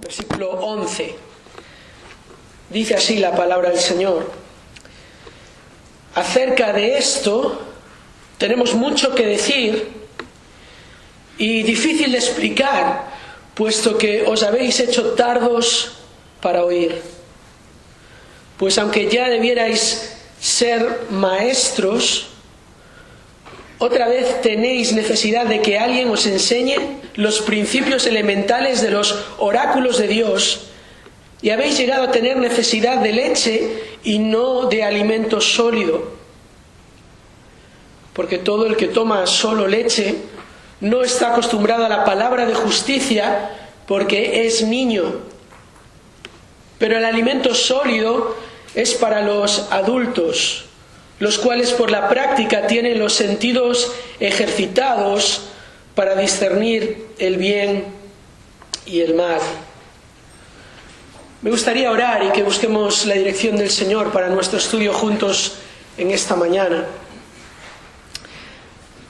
versículo 11. Dice así la palabra del Señor. Acerca de esto tenemos mucho que decir y difícil de explicar, puesto que os habéis hecho tardos para oír. Pues aunque ya debierais ser maestros, otra vez tenéis necesidad de que alguien os enseñe los principios elementales de los oráculos de Dios, y habéis llegado a tener necesidad de leche y no de alimento sólido. Porque todo el que toma solo leche no está acostumbrado a la palabra de justicia, porque es niño. Pero el alimento sólido es para los adultos, los cuales por la práctica tienen los sentidos ejercitados para discernir el bien y el mal. Me gustaría orar y que busquemos la dirección del Señor para nuestro estudio juntos en esta mañana.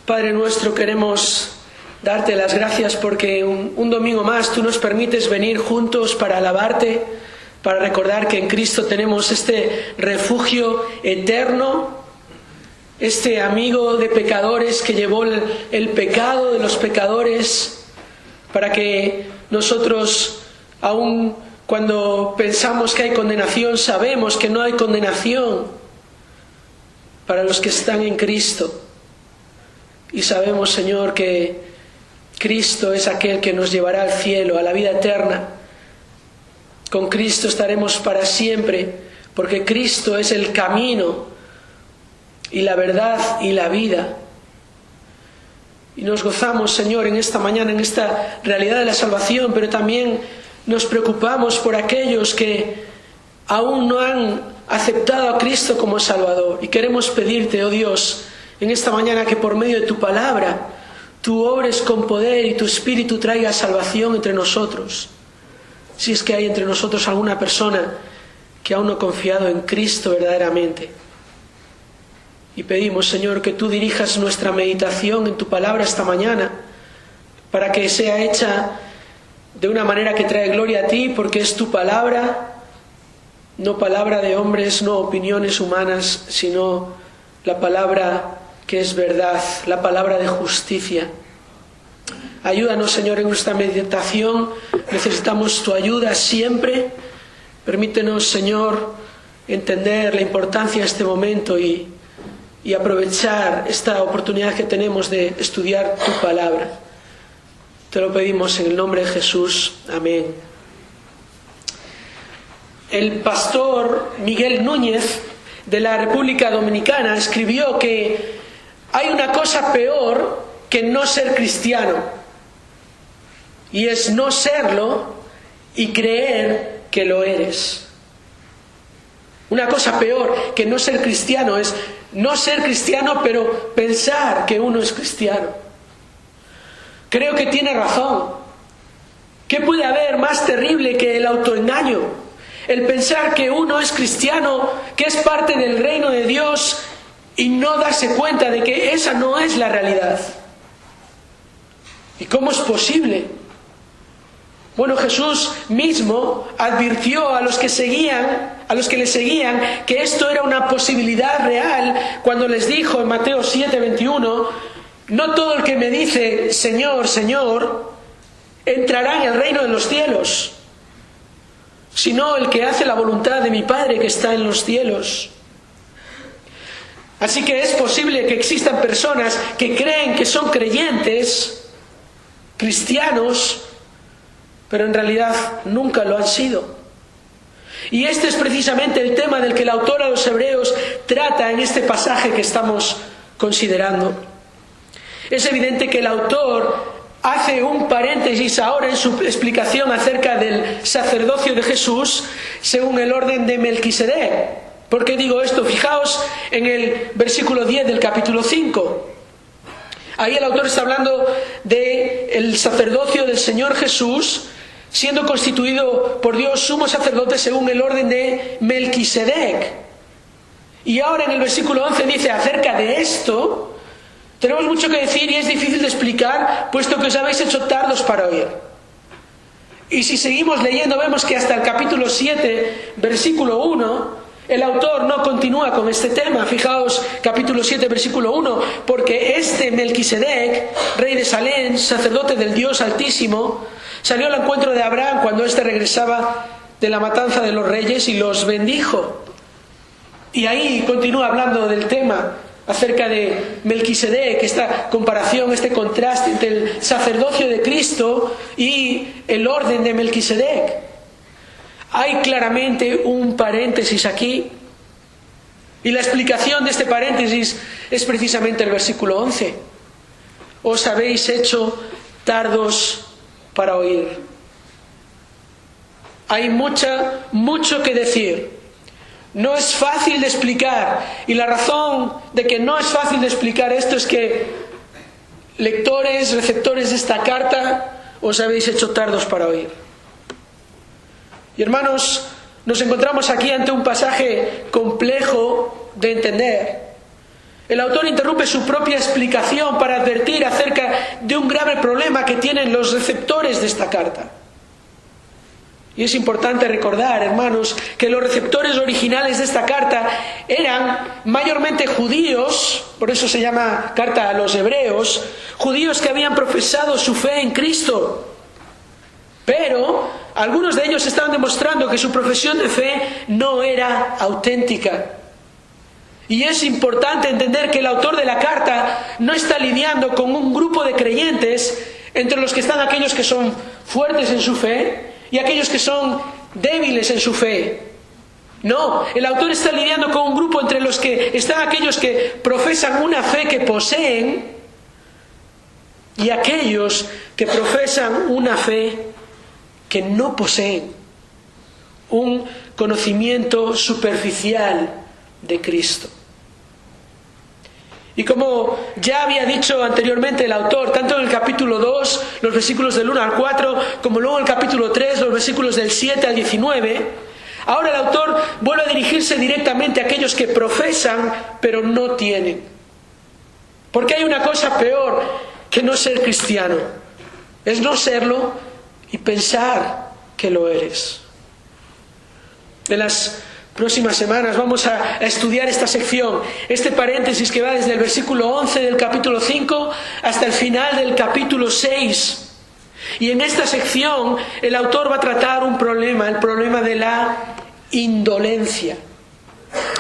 Padre nuestro, queremos darte las gracias porque un domingo más tú nos permites venir juntos para alabarte, para recordar que en Cristo tenemos este refugio eterno, este amigo de pecadores que llevó el pecado de los pecadores, para que nosotros, aun cuando pensamos que hay condenación, sabemos que no hay condenación para los que están en Cristo. Y sabemos, Señor, que Cristo es aquel que nos llevará al cielo, a la vida eterna. Con Cristo estaremos para siempre, porque Cristo es el camino y la verdad y la vida. Y nos gozamos, Señor, en esta mañana, en esta realidad de la salvación, pero también nos preocupamos por aquellos que aún no han aceptado a Cristo como Salvador. Y queremos pedirte, oh Dios, en esta mañana que por medio de tu palabra tú obres con poder y tu Espíritu traiga salvación entre nosotros. Si es que hay entre nosotros alguna persona que aún no ha confiado en Cristo verdaderamente. Y pedimos, Señor, que tú dirijas nuestra meditación en tu palabra esta mañana, para que sea hecha de una manera que trae gloria a ti, porque es tu palabra, no palabra de hombres, no opiniones humanas, sino la palabra que es verdad, la palabra de justicia. Ayúdanos, Señor, en nuestra meditación. Necesitamos tu ayuda siempre. Permítenos, Señor, entender la importancia de este momento y aprovechar esta oportunidad que tenemos de estudiar tu palabra. Te lo pedimos en el nombre de Jesús. Amén. El pastor Miguel Núñez de la República Dominicana escribió que hay una cosa peor que no ser cristiano, y es no serlo y creer que lo eres. Una cosa peor que no ser cristiano es no ser cristiano pero pensar que uno es cristiano. Creo que tiene razón. ¿Qué puede haber más terrible que el autoengaño? El pensar que uno es cristiano, que es parte del reino de Dios, y no darse cuenta de que esa no es la realidad. ¿Y cómo es posible? Bueno, Jesús mismo advirtió a los que le seguían, que esto era una posibilidad real cuando les dijo en Mateo 7:21: no todo el que me dice Señor, Señor, entrará en el reino de los cielos, sino el que hace la voluntad de mi Padre que está en los cielos. Así que es posible que existan personas que creen que son creyentes, cristianos, pero en realidad nunca lo han sido. Y este es precisamente el tema del que el autor a los Hebreos trata en este pasaje que estamos considerando. Es evidente que el autor hace un paréntesis ahora en su explicación acerca del sacerdocio de Jesús según el orden de Melquisedec. ¿Por qué digo esto? Fijaos en el versículo 10 del capítulo 5. Ahí el autor está hablando del sacerdocio del Señor Jesús, siendo constituido por Dios sumo sacerdote según el orden de Melquisedec. Y ahora en el versículo 11 dice acerca de esto, tenemos mucho que decir y es difícil de explicar, puesto que os habéis hecho tardos para oír. Y si seguimos leyendo, vemos que hasta el capítulo 7, versículo 1, el autor no continúa con este tema. Fijaos, capítulo 7, versículo 1, porque este Melquisedec, rey de Salem, sacerdote del Dios Altísimo, salió al encuentro de Abraham cuando éste regresaba de la matanza de los reyes y los bendijo. Y ahí continúa hablando del tema acerca de Melquisedec, esta comparación, este contraste entre el sacerdocio de Cristo y el orden de Melquisedec. Hay claramente un paréntesis aquí, y la explicación de este paréntesis es precisamente el versículo 11. Os habéis hecho tardos para oír. Hay mucho que decir. No es fácil de explicar, y la razón de que no es fácil de explicar esto es que lectores, receptores de esta carta, os habéis hecho tardos para oír. Y hermanos, nos encontramos aquí ante un pasaje complejo de entender. El autor interrumpe su propia explicación para advertir acerca de un grave problema que tienen los receptores de esta carta. Y es importante recordar, hermanos, que los receptores originales de esta carta eran mayormente judíos, por eso se llama carta a los hebreos, judíos que habían profesado su fe en Cristo. Pero algunos de ellos estaban demostrando que su profesión de fe no era auténtica. Y es importante entender que el autor de la carta no está lidiando con un grupo de creyentes, entre los que están aquellos que son fuertes en su fe y aquellos que son débiles en su fe. No, el autor está lidiando con un grupo entre los que están aquellos que profesan una fe que poseen y aquellos que profesan una fe que no poseen, un conocimiento superficial de Cristo. Y como ya había dicho anteriormente el autor, tanto en el capítulo 2, los versículos del 1 al 4, como luego en el capítulo 3, los versículos del 7 al 19, ahora el autor vuelve a dirigirse directamente a aquellos que profesan, pero no tienen. Porque hay una cosa peor que no ser cristiano, es no serlo y pensar que lo eres. En las próximas semanas vamos a estudiar esta sección, este paréntesis que va desde el versículo 11 del capítulo 5 hasta el final del capítulo 6. Y en esta sección el autor va a tratar un problema, el problema de la indolencia.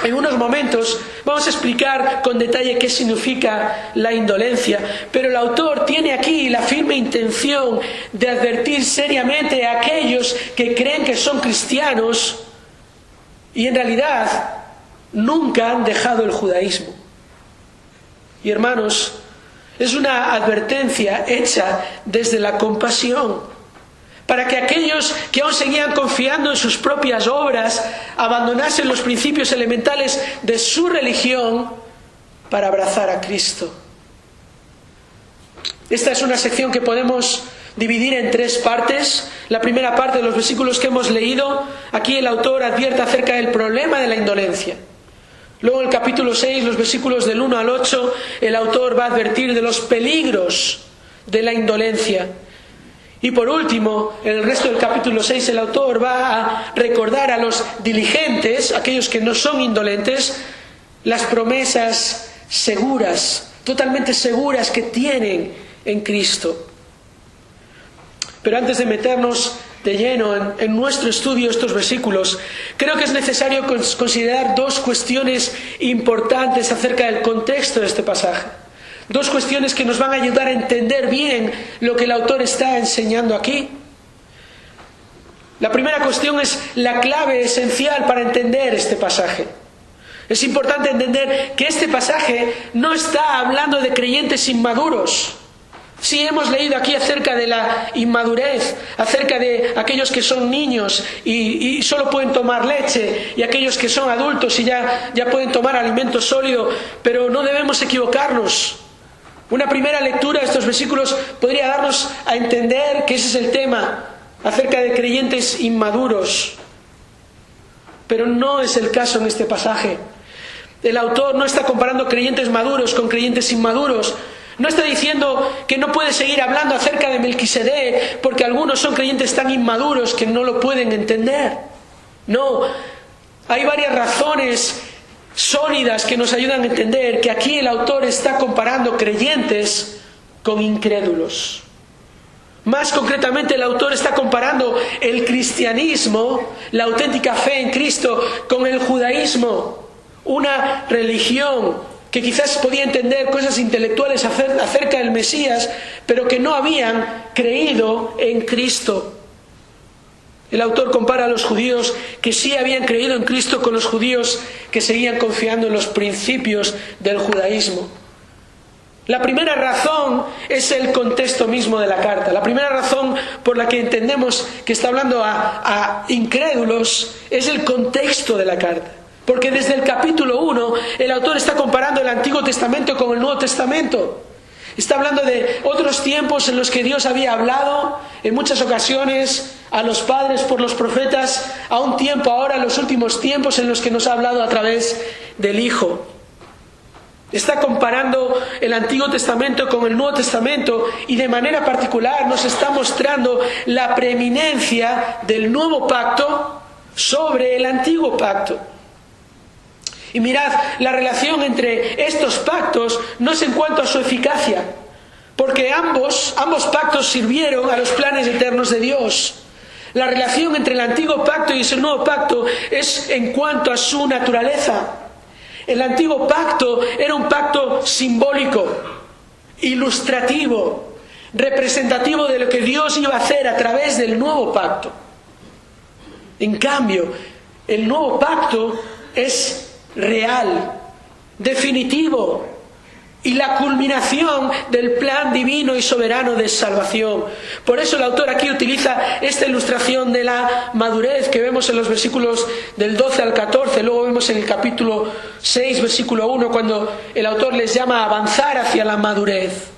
En unos momentos vamos a explicar con detalle qué significa la indolencia, pero el autor tiene aquí la firme intención de advertir seriamente a aquellos que creen que son cristianos y en realidad nunca han dejado el judaísmo. Y hermanos, es una advertencia hecha desde la compasión, para que aquellos que aún seguían confiando en sus propias obras abandonasen los principios elementales de su religión para abrazar a Cristo. Esta es una sección que podemos dividir en tres partes. La primera parte de los versículos que hemos leído, aquí el autor advierte acerca del problema de la indolencia. Luego en el capítulo 6, los versículos del 1 al 8, el autor va a advertir de los peligros de la indolencia. Y por último, en el resto del capítulo 6, el autor va a recordar a los diligentes, aquellos que no son indolentes, las promesas seguras, totalmente seguras que tienen en Cristo. Pero antes de meternos de lleno en nuestro estudio de estos versículos, creo que es necesario considerar dos cuestiones importantes acerca del contexto de este pasaje. Dos cuestiones que nos van a ayudar a entender bien lo que el autor está enseñando aquí. La primera cuestión es la clave esencial para entender este pasaje. Es importante entender que este pasaje no está hablando de creyentes inmaduros. Sí, hemos leído aquí acerca de la inmadurez, acerca de aquellos que son niños y solo pueden tomar leche, y aquellos que son adultos y ya pueden tomar alimento sólido, pero no debemos equivocarnos. Una primera lectura de estos versículos podría darnos a entender que ese es el tema, acerca de creyentes inmaduros. Pero no es el caso en este pasaje. El autor no está comparando creyentes maduros con creyentes inmaduros. No está diciendo que no puede seguir hablando acerca de Melquisedec porque algunos son creyentes tan inmaduros que no lo pueden entender. No, hay varias razones sólidas que nos ayudan a entender que aquí el autor está comparando creyentes con incrédulos. Más concretamente, el autor está comparando el cristianismo, la auténtica fe en Cristo, con el judaísmo, una religión que quizás podía entender cosas intelectuales acerca del Mesías, pero que no habían creído en Cristo. El autor compara a los judíos que sí habían creído en Cristo con los judíos que seguían confiando en los principios del judaísmo. La primera razón es el contexto mismo de la carta. La primera razón por la que entendemos que está hablando a incrédulos es el contexto de la carta. Porque desde el capítulo 1 el autor está comparando el Antiguo Testamento con el Nuevo Testamento. Está hablando de otros tiempos en los que Dios había hablado en muchas ocasiones a los padres por los profetas, a un tiempo ahora, los últimos tiempos en los que nos ha hablado a través del Hijo. Está comparando el Antiguo Testamento con el Nuevo Testamento y de manera particular nos está mostrando la preeminencia del Nuevo Pacto sobre el Antiguo Pacto. Y mirad, la relación entre estos pactos no es en cuanto a su eficacia, porque ambos pactos sirvieron a los planes eternos de Dios. La relación entre el Antiguo Pacto y el Nuevo Pacto es en cuanto a su naturaleza. El Antiguo Pacto era un pacto simbólico, ilustrativo, representativo de lo que Dios iba a hacer a través del Nuevo Pacto. En cambio, el Nuevo Pacto es real, definitivo, y la culminación del plan divino y soberano de salvación. Por eso el autor aquí utiliza esta ilustración de la madurez que vemos en los versículos del 12 al 14, luego vemos en el capítulo 6, versículo 1, cuando el autor les llama a avanzar hacia la madurez.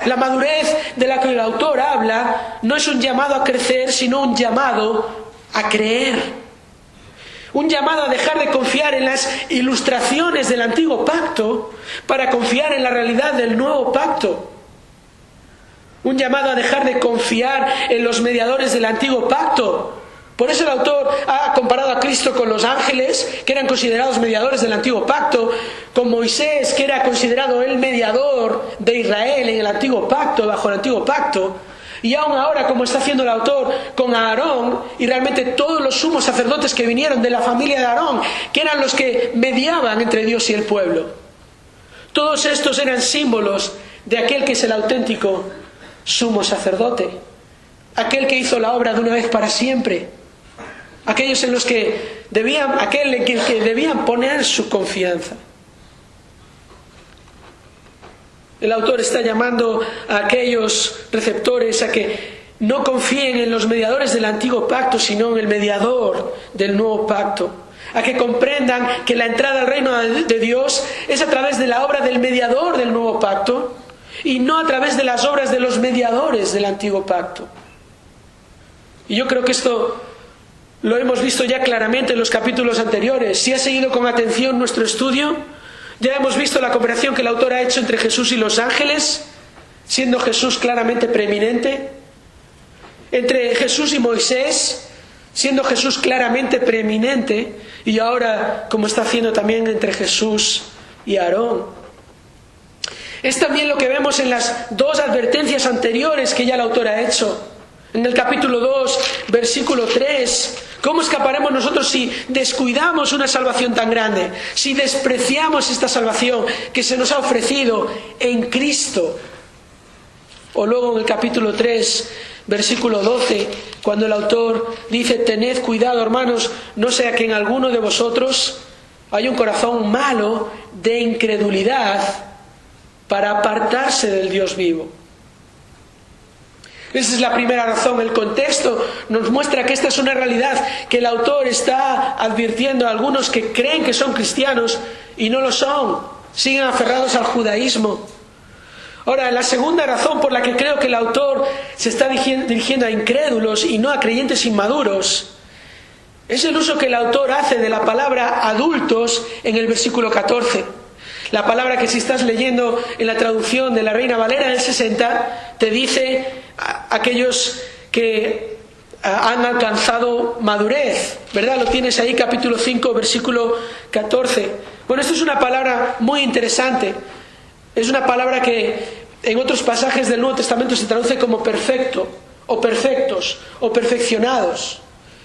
La madurez de la que el autor habla no es un llamado a crecer, sino un llamado a creer. Un llamado a dejar de confiar en las ilustraciones del Antiguo Pacto para confiar en la realidad del Nuevo Pacto. Un llamado a dejar de confiar en los mediadores del Antiguo Pacto. Por eso el autor ha comparado a Cristo con los ángeles, que eran considerados mediadores del Antiguo Pacto, con Moisés, que era considerado el mediador de Israel en el Antiguo Pacto, bajo el Antiguo Pacto. Y aún ahora, como está haciendo el autor, con Aarón y realmente todos los sumos sacerdotes que vinieron de la familia de Aarón, que eran los que mediaban entre Dios y el pueblo. Todos estos eran símbolos de aquel que es el auténtico sumo sacerdote, aquel que hizo la obra de una vez para siempre, aquellos en los que debían poner su confianza. El autor está llamando a aquellos receptores a que no confíen en los mediadores del Antiguo Pacto, sino en el mediador del Nuevo Pacto. A que comprendan que la entrada al reino de Dios es a través de la obra del mediador del Nuevo Pacto y no a través de las obras de los mediadores del Antiguo Pacto. Y yo creo que esto lo hemos visto ya claramente en los capítulos anteriores. Si has seguido con atención nuestro estudio, ya hemos visto la comparación que el autor ha hecho entre Jesús y los ángeles, siendo Jesús claramente preeminente. Entre Jesús y Moisés, siendo Jesús claramente preeminente. Y ahora, como está haciendo también entre Jesús y Aarón. Es también lo que vemos en las dos advertencias anteriores que ya el autor ha hecho. En el capítulo 2, versículo 3, ¿cómo escaparemos nosotros si descuidamos una salvación tan grande? Si despreciamos esta salvación que se nos ha ofrecido en Cristo. O luego en el capítulo 3, versículo 12, cuando el autor dice: tened cuidado, hermanos, no sea que en alguno de vosotros haya un corazón malo de incredulidad para apartarse del Dios vivo. Esa es la primera razón. El contexto nos muestra que esta es una realidad que el autor está advirtiendo a algunos que creen que son cristianos y no lo son. Siguen aferrados al judaísmo. Ahora, la segunda razón por la que creo que el autor se está dirigiendo a incrédulos y no a creyentes inmaduros es el uso que el autor hace de la palabra adultos en el versículo 14. La palabra que si estás leyendo en la traducción de la Reina Valera del 60, te dice aquellos que han alcanzado madurez, ¿verdad? Lo tienes ahí, capítulo 5, versículo 14. Bueno, esto es una palabra muy interesante. Es una palabra que en otros pasajes del Nuevo Testamento se traduce como perfecto, o perfectos, o perfeccionados.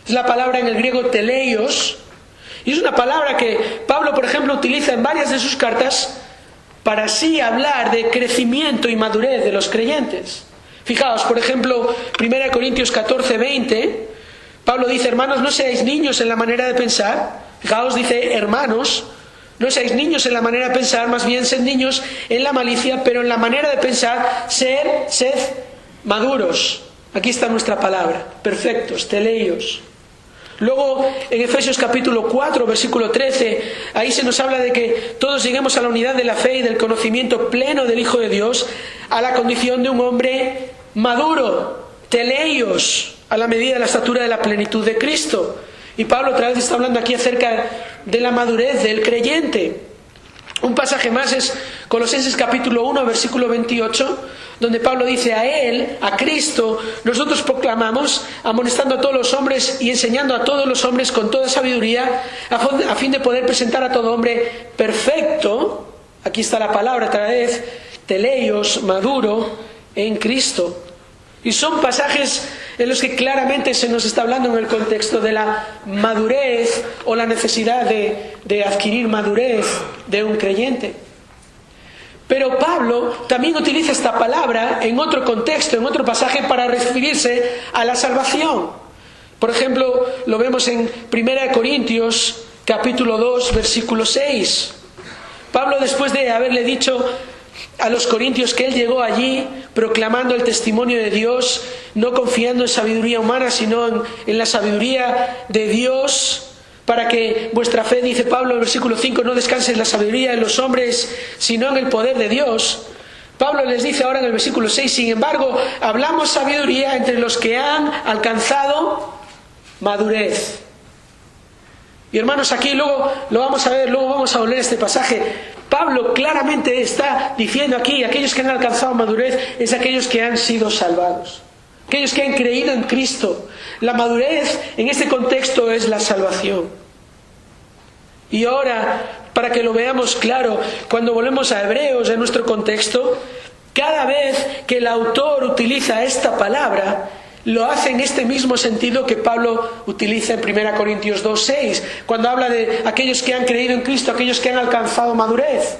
Es la palabra en el griego teleios, y es una palabra que Pablo, por ejemplo, utiliza en varias de sus cartas para así hablar de crecimiento y madurez de los creyentes. Fijaos, por ejemplo, 1 Corintios 14, 20, Pablo dice: hermanos, no seáis niños en la manera de pensar. Fijaos, dice: hermanos, no seáis niños en la manera de pensar, más bien sed niños en la malicia, pero en la manera de pensar, sed maduros. Aquí está nuestra palabra, perfectos, teleios. Luego, en Efesios capítulo 4, versículo 13, ahí se nos habla de que todos lleguemos a la unidad de la fe y del conocimiento pleno del Hijo de Dios, a la condición de un hombre maduro, teleios, a la medida de la estatura de la plenitud de Cristo. Y Pablo otra vez está hablando aquí acerca de la madurez del creyente. Un pasaje más es Colosenses capítulo 1, versículo 28, donde Pablo dice: a Él, a Cristo, nosotros proclamamos, amonestando a todos los hombres y enseñando a todos los hombres con toda sabiduría, a fin de poder presentar a todo hombre perfecto, aquí está la palabra otra vez, teleios, maduro, en Cristo. Y son pasajes en los que claramente se nos está hablando en el contexto de la madurez o la necesidad de adquirir madurez de un creyente. Pero Pablo también utiliza esta palabra en otro contexto, en otro pasaje, para referirse a la salvación. Por ejemplo, lo vemos en 1 Corintios capítulo 2, versículo 6. Pablo, después de haberle dicho a los corintios que él llegó allí proclamando el testimonio de Dios, no confiando en sabiduría humana, sino en la sabiduría de Dios, para que vuestra fe, dice Pablo en el versículo 5, no descanse en la sabiduría de los hombres, sino en el poder de Dios. Pablo les dice ahora en el versículo 6: sin embargo, hablamos sabiduría entre los que han alcanzado madurez. Y hermanos, aquí luego lo vamos a ver, luego vamos a volver a este pasaje. Pablo claramente está diciendo aquí: aquellos que han alcanzado madurez es aquellos que han sido salvados, aquellos que han creído en Cristo. La madurez en este contexto es la salvación. Y ahora, para que lo veamos claro, cuando volvemos a Hebreos en nuestro contexto, cada vez que el autor utiliza esta palabra, lo hace en este mismo sentido que Pablo utiliza en 1 Corintios 2:6, cuando habla de aquellos que han creído en Cristo, aquellos que han alcanzado madurez.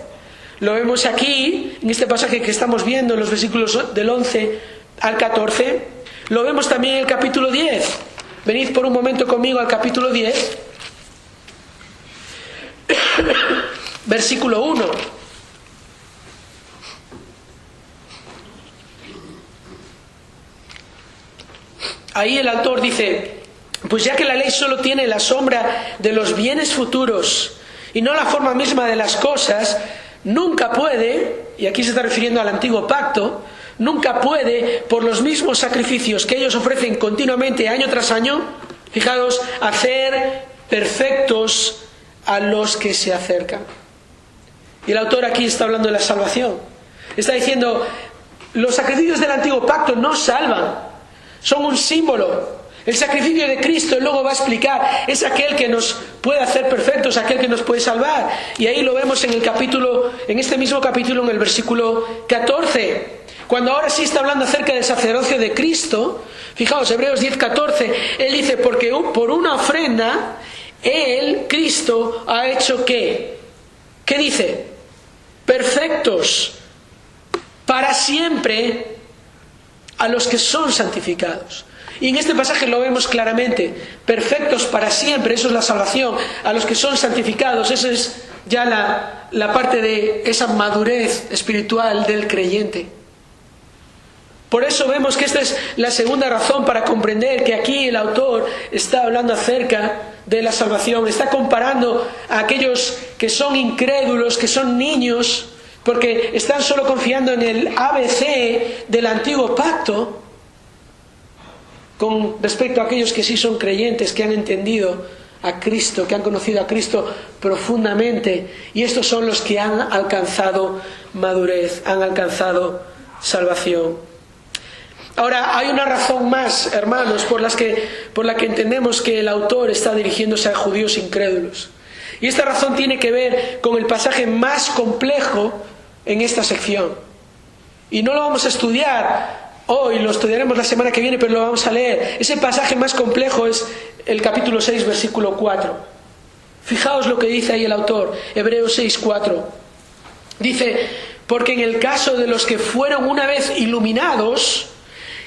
Lo vemos aquí, en este pasaje que estamos viendo, en los versículos del 11 al 14. Lo vemos también en el capítulo 10. Venid por un momento conmigo al capítulo 10, versículo 1. Ahí el autor dice: pues ya que la ley solo tiene la sombra de los bienes futuros y no la forma misma de las cosas, nunca puede, y aquí se está refiriendo al antiguo pacto, nunca puede, por los mismos sacrificios que ellos ofrecen continuamente año tras año, fijaos, hacer perfectos a los que se acercan. Y el autor aquí está hablando de la salvación. Está diciendo: los sacrificios del antiguo pacto no salvan, son un símbolo. El sacrificio de Cristo, luego va a explicar, es aquel que nos puede hacer perfectos, aquel que nos puede salvar. Y ahí lo vemos en el capítulo, en este mismo capítulo, en el versículo 14. Cuando ahora sí está hablando acerca del sacerdocio de Cristo, fijaos, Hebreos 10:14, él dice: porque por una ofrenda, él, Cristo, ha hecho ¿qué? ¿Qué dice? Perfectos para siempre a los que son santificados. Y en este pasaje lo vemos claramente: perfectos para siempre, eso es la salvación, a los que son santificados. Eso es ya la parte de esa madurez espiritual del creyente. Por eso vemos que esta es la segunda razón para comprender que aquí el autor está hablando acerca de la salvación. Está comparando a aquellos que son incrédulos, que son niños, porque están solo confiando en el ABC del antiguo pacto, con respecto a aquellos que sí son creyentes, que han entendido a Cristo, que han conocido a Cristo profundamente, y estos son los que han alcanzado madurez, han alcanzado salvación. Ahora, hay una razón más, hermanos, por la que entendemos que el autor está dirigiéndose a judíos incrédulos. Y esta razón tiene que ver con el pasaje más complejo en esta sección. Y no lo vamos a estudiar hoy, lo estudiaremos la semana que viene, pero lo vamos a leer. Ese pasaje más complejo es el capítulo 6, versículo 4. Fijaos lo que dice ahí el autor, Hebreos 6, 4. Dice: porque en el caso de los que fueron una vez iluminados,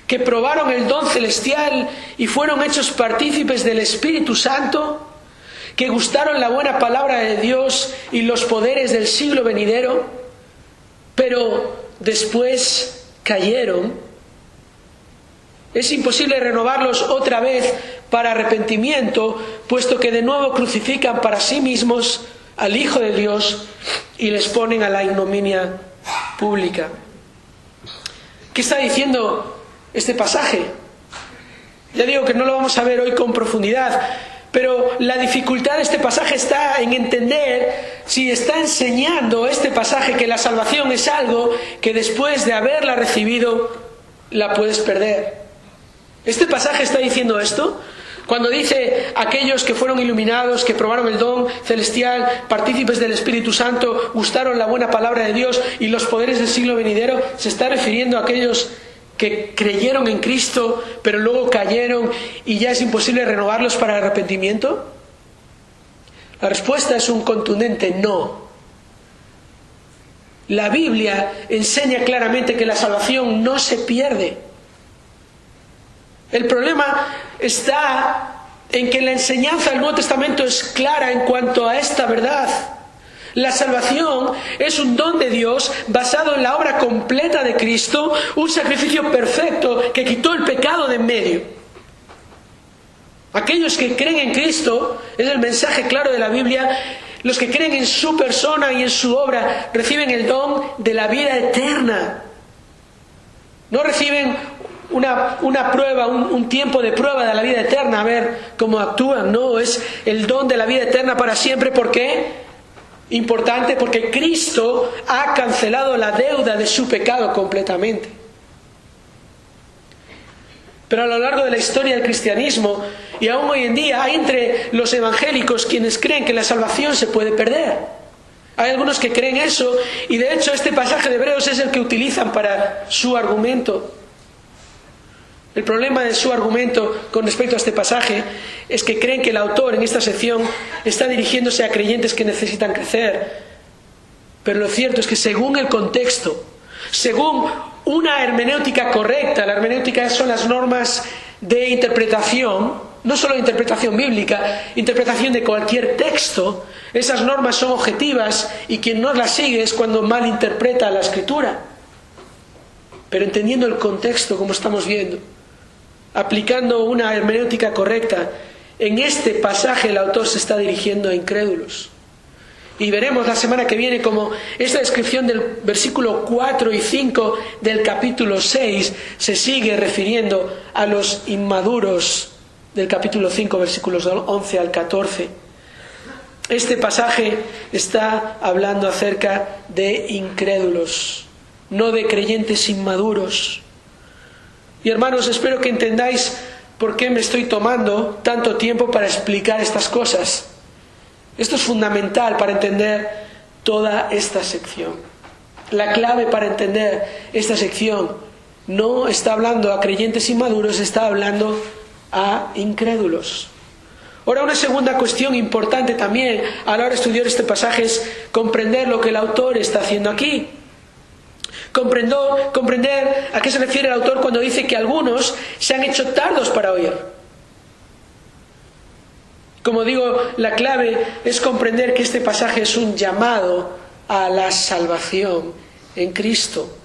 que probaron el don celestial y fueron hechos partícipes del Espíritu Santo, que gustaron la buena palabra de Dios y los poderes del siglo venidero, pero después cayeron, es imposible renovarlos otra vez para arrepentimiento, puesto que de nuevo crucifican para sí mismos al Hijo de Dios y les ponen a la ignominia pública. ¿Qué está diciendo este pasaje? Ya digo que no lo vamos a ver hoy con profundidad, pero la dificultad de este pasaje está en entender si está enseñando este pasaje que la salvación es algo que después de haberla recibido la puedes perder. Este pasaje está diciendo esto. Cuando dice aquellos que fueron iluminados, que probaron el don celestial, partícipes del Espíritu Santo, gustaron la buena palabra de Dios y los poderes del siglo venidero, se está refiriendo a aquellos que creyeron en Cristo, pero luego cayeron y ya es imposible renovarlos para el arrepentimiento. La respuesta es un contundente no. La Biblia enseña claramente que la salvación no se pierde. El problema está en que la enseñanza del Nuevo Testamento es clara en cuanto a esta verdad. La salvación es un don de Dios basado en la obra completa de Cristo, un sacrificio perfecto que quitó el pecado de en medio. Aquellos que creen en Cristo, es el mensaje claro de la Biblia, los que creen en su persona y en su obra, reciben el don de la vida eterna. No reciben una prueba, un tiempo de prueba de la vida eterna, a ver cómo actúan. No, es el don de la vida eterna para siempre. ¿Por qué? Importante, porque Cristo ha cancelado la deuda de su pecado completamente. Pero a lo largo de la historia del cristianismo, y aún hoy en día, hay entre los evangélicos quienes creen que la salvación se puede perder. Hay algunos que creen eso, y de hecho este pasaje de Hebreos es el que utilizan para su argumento. El problema de su argumento con respecto a este pasaje es que creen que el autor en esta sección está dirigiéndose a creyentes que necesitan crecer. Pero lo cierto es que según el contexto, según una hermenéutica correcta, la hermenéutica son las normas de interpretación, no solo de interpretación bíblica, interpretación de cualquier texto. Esas normas son objetivas y quien no las sigue es cuando malinterpreta la Escritura. Pero entendiendo el contexto, como estamos viendo, aplicando una hermenéutica correcta, en este pasaje el autor se está dirigiendo a incrédulos. Y veremos la semana que viene cómo esta descripción del versículo 4 y 5 del capítulo 6 se sigue refiriendo a los inmaduros del capítulo 5, versículos 11 al 14. Este pasaje está hablando acerca de incrédulos, no de creyentes inmaduros. Y hermanos, espero que entendáis por qué me estoy tomando tanto tiempo para explicar estas cosas. Esto es fundamental para entender toda esta sección. La clave para entender esta sección no está hablando a creyentes inmaduros, está hablando a incrédulos. Ahora, una segunda cuestión importante también a la hora de estudiar este pasaje es comprender lo que el autor está haciendo aquí. Comprender a qué se refiere el autor cuando dice que algunos se han hecho tardos para oír. Como digo, la clave es comprender que este pasaje es un llamado a la salvación en Cristo.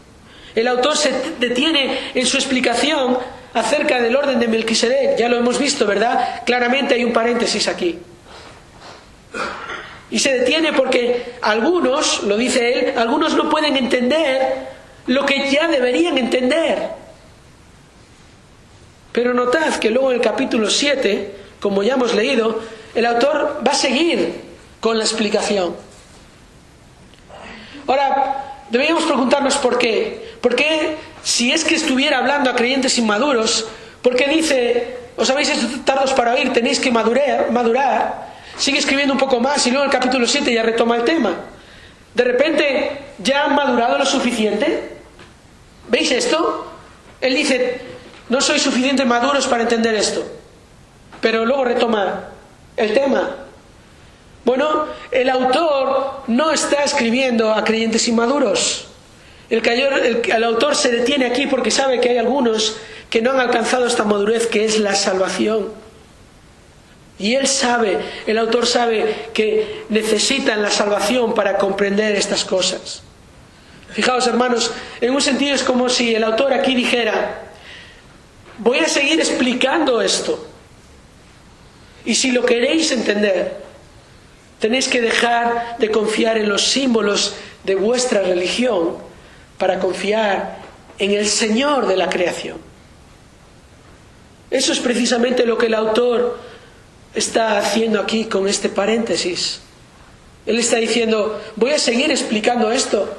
El autor se detiene en su explicación acerca del orden de Melquisedec. Ya lo hemos visto, ¿verdad? Claramente hay un paréntesis aquí. Y se detiene porque algunos, lo dice él, algunos no pueden entender lo que ya deberían entender. Pero notad que luego en el capítulo 7, como ya hemos leído, el autor va a seguir con la explicación. Ahora, deberíamos preguntarnos por qué. ¿Por qué, si es que estuviera hablando a creyentes inmaduros, por qué dice, os habéis hecho tardos para oír, tenéis que madurar? Sigue escribiendo un poco más y luego en el capítulo 7 ya retoma el tema. De repente, ¿ya han madurado lo suficiente? ¿Veis esto? Él dice, no sois suficientemente maduros para entender esto. Pero luego retoma el tema. Bueno, el autor no está escribiendo a creyentes inmaduros. El autor se detiene aquí porque sabe que hay algunos que no han alcanzado esta madurez que es la salvación. Y él sabe, el autor sabe que necesitan la salvación para comprender estas cosas. Fijaos, hermanos, en un sentido es como si el autor aquí dijera, voy a seguir explicando esto. Y si lo queréis entender, tenéis que dejar de confiar en los símbolos de vuestra religión para confiar en el Señor de la creación. Eso es precisamente lo que el autor está haciendo aquí con este paréntesis. Él está diciendo, voy a seguir explicando esto,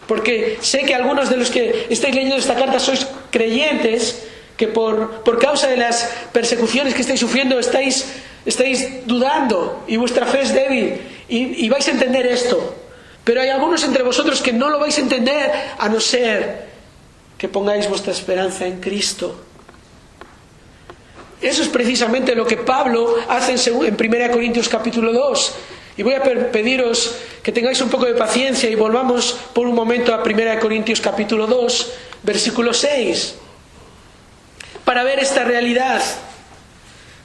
porque sé que algunos de los que estáis leyendo esta carta sois creyentes, que por causa de las persecuciones que estáis sufriendo estáis dudando y vuestra fe es débil y vais a entender esto. Pero hay algunos entre vosotros que no lo vais a entender a no ser que pongáis vuestra esperanza en Cristo. Eso es precisamente lo que Pablo hace en 1 Corintios capítulo 2. Y voy a pediros que tengáis un poco de paciencia y volvamos por un momento a 1 Corintios capítulo 2, versículo 6. Para ver esta realidad,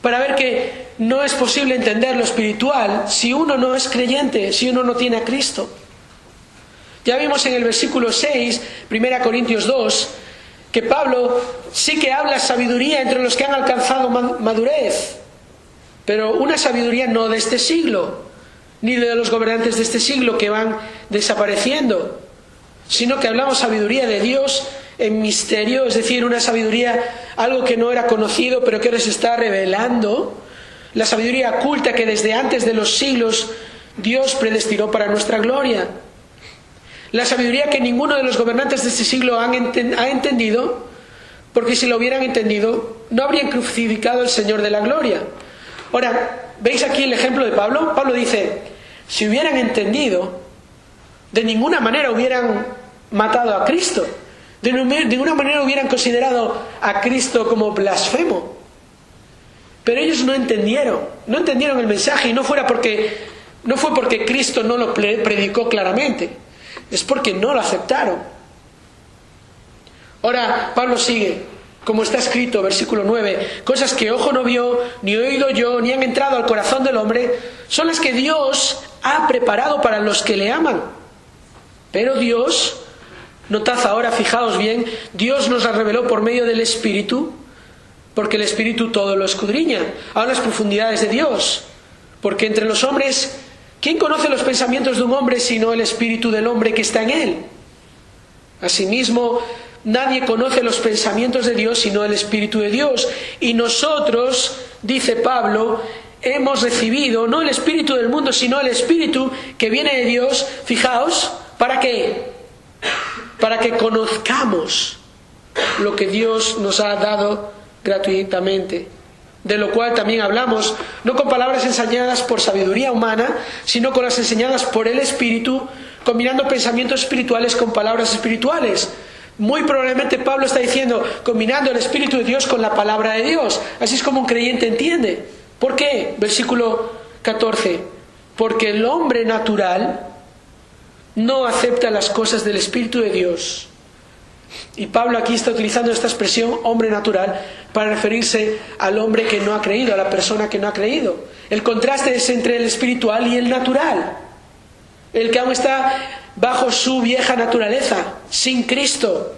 para ver que no es posible entender lo espiritual si uno no es creyente, si uno no tiene a Cristo. Ya vimos en el versículo 6, 1 Corintios 2, que Pablo sí que habla sabiduría entre los que han alcanzado madurez, pero una sabiduría no de este siglo, ni de los gobernantes de este siglo que van desapareciendo, sino que hablamos sabiduría de Dios en misterio, es decir, una sabiduría, algo que no era conocido pero que ahora se está revelando, la sabiduría oculta que desde antes de los siglos Dios predestinó para nuestra gloria. La sabiduría que ninguno de los gobernantes de este siglo ha entendido, porque si lo hubieran entendido, no habrían crucificado al Señor de la gloria. Ahora, ¿veis aquí el ejemplo de Pablo? Pablo dice, si hubieran entendido, de ninguna manera hubieran matado a Cristo. De ninguna manera hubieran considerado a Cristo como blasfemo. Pero ellos no entendieron el mensaje, y no fue porque Cristo no lo predicó claramente. Es porque no lo aceptaron. Ahora Pablo sigue, como está escrito, versículo 9, cosas que ojo no vio, ni oído yo, ni han entrado al corazón del hombre, son las que Dios ha preparado para los que le aman. Pero Dios, notad ahora, fijaos bien, Dios nos la reveló por medio del Espíritu, porque el Espíritu todo lo escudriña, a las profundidades de Dios. Porque entre los hombres, ¿quién conoce los pensamientos de un hombre sino el espíritu del hombre que está en él? Asimismo, nadie conoce los pensamientos de Dios sino el Espíritu de Dios. Y nosotros, dice Pablo, hemos recibido no el espíritu del mundo sino el Espíritu que viene de Dios. Fijaos, ¿para qué? Para que conozcamos lo que Dios nos ha dado gratuitamente. De lo cual también hablamos, no con palabras enseñadas por sabiduría humana, sino con las enseñadas por el Espíritu, combinando pensamientos espirituales con palabras espirituales. Muy probablemente Pablo está diciendo, combinando el Espíritu de Dios con la palabra de Dios. Así es como un creyente entiende. ¿Por qué? Versículo 14. Porque el hombre natural no acepta las cosas del Espíritu de Dios. Y Pablo aquí está utilizando esta expresión, hombre natural, para referirse al hombre que no ha creído, a la persona que no ha creído. El contraste es entre el espiritual y el natural. El que aún está bajo su vieja naturaleza, sin Cristo.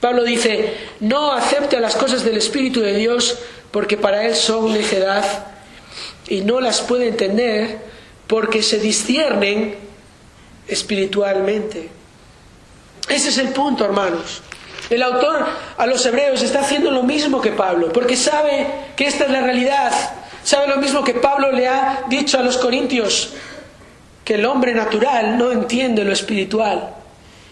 Pablo dice, no acepta las cosas del Espíritu de Dios porque para él son necedad y no las puede entender porque se disciernen espiritualmente. Ese es el punto, hermanos. El autor a los hebreos está haciendo lo mismo que Pablo, porque sabe que esta es la realidad. ¿Sabe lo mismo que Pablo le ha dicho a los corintios? Que el hombre natural no entiende lo espiritual,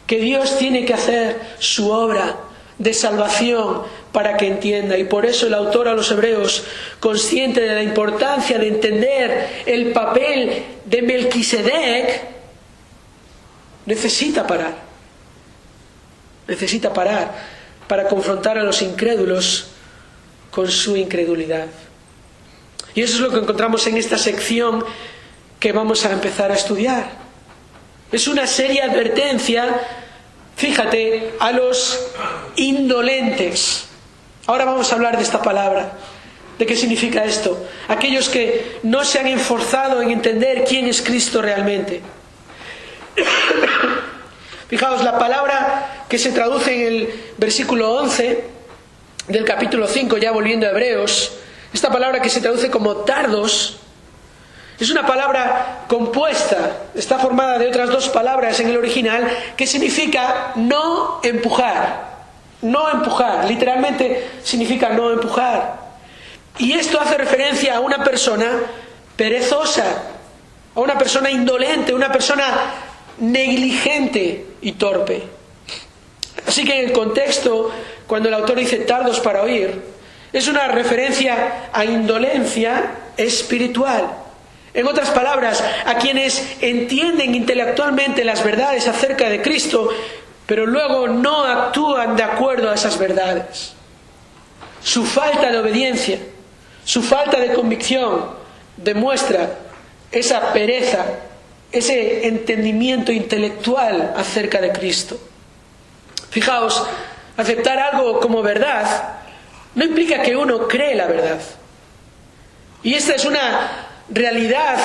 que Dios tiene que hacer su obra de salvación para que entienda. Y por eso el autor a los Hebreos, consciente de la importancia de entender el papel de Melquisedec, necesita parar para confrontar a los incrédulos con su incredulidad. Y eso es lo que encontramos en esta sección que vamos a empezar a estudiar. Es una seria advertencia, fíjate, a los indolentes. Ahora vamos a hablar de esta palabra. ¿De qué significa esto? Aquellos que no se han esforzado en entender quién es Cristo realmente. Fijaos, la palabra que se traduce en el versículo 11 del capítulo 5, ya volviendo a Hebreos, esta palabra que se traduce como tardos, es una palabra compuesta, está formada de otras dos palabras en el original, que significa no empujar. No empujar, literalmente significa no empujar. Y esto hace referencia a una persona perezosa, a una persona indolente, una persona negligente y torpe. Así que en el contexto, cuando el autor dice tardos para oír, es una referencia a indolencia espiritual. En otras palabras, a quienes entienden intelectualmente las verdades acerca de Cristo, pero luego no actúan de acuerdo a esas verdades. Su falta de obediencia, su falta de convicción demuestra esa pereza, ese entendimiento intelectual acerca de Cristo. Fijaos, aceptar algo como verdad no implica que uno cree la verdad. Y esta es una realidad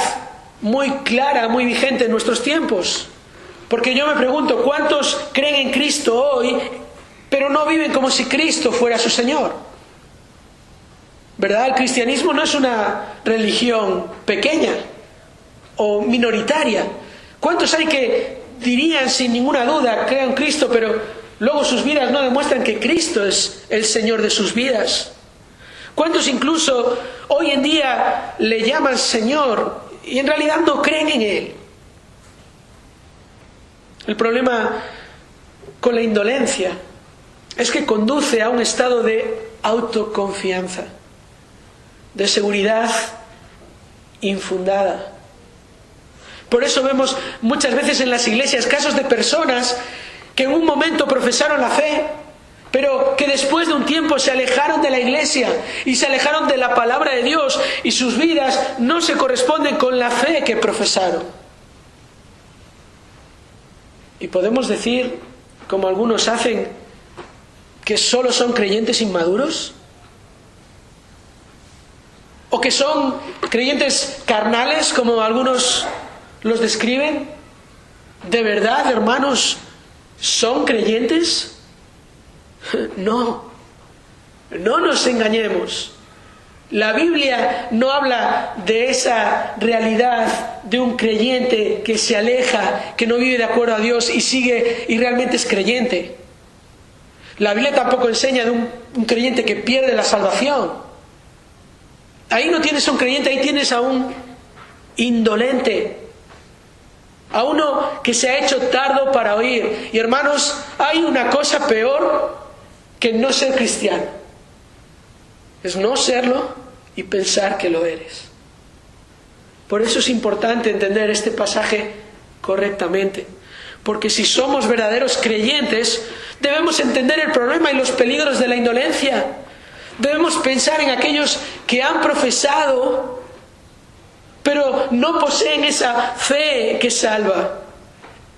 muy clara, muy vigente en nuestros tiempos. Porque yo me pregunto, ¿cuántos creen en Cristo hoy, pero no viven como si Cristo fuera su Señor? ¿Verdad? El cristianismo no es una religión pequeña o minoritaria. ¿Cuántos hay que dirían sin ninguna duda, creo en Cristo, pero luego sus vidas no demuestran que Cristo es el Señor de sus vidas? ¿Cuántos incluso hoy en día le llaman Señor y en realidad no creen en Él? El problema con la indolencia es que conduce a un estado de autoconfianza, de seguridad infundada. Por eso vemos muchas veces en las iglesias casos de personas que en un momento profesaron la fe, pero que después de un tiempo se alejaron de la iglesia y se alejaron de la palabra de Dios y sus vidas no se corresponden con la fe que profesaron. Y podemos decir, como algunos hacen, que solo son creyentes inmaduros, o que son creyentes carnales, como algunos los describen. ¿De verdad, hermanos, son creyentes? No nos engañemos. La Biblia no habla de esa realidad de un creyente que se aleja, que no vive de acuerdo a Dios y sigue y realmente es creyente. La Biblia tampoco enseña de un creyente que pierde la salvación. Ahí no tienes a un creyente, ahí tienes a un indolente, a uno que se ha hecho tardo para oír. Y hermanos, hay una cosa peor que no ser cristiano. Es no serlo y pensar que lo eres. Por eso es importante entender este pasaje correctamente. Porque si somos verdaderos creyentes, debemos entender el problema y los peligros de la indolencia. Debemos pensar en aquellos que han profesado, pero no poseen esa fe que salva.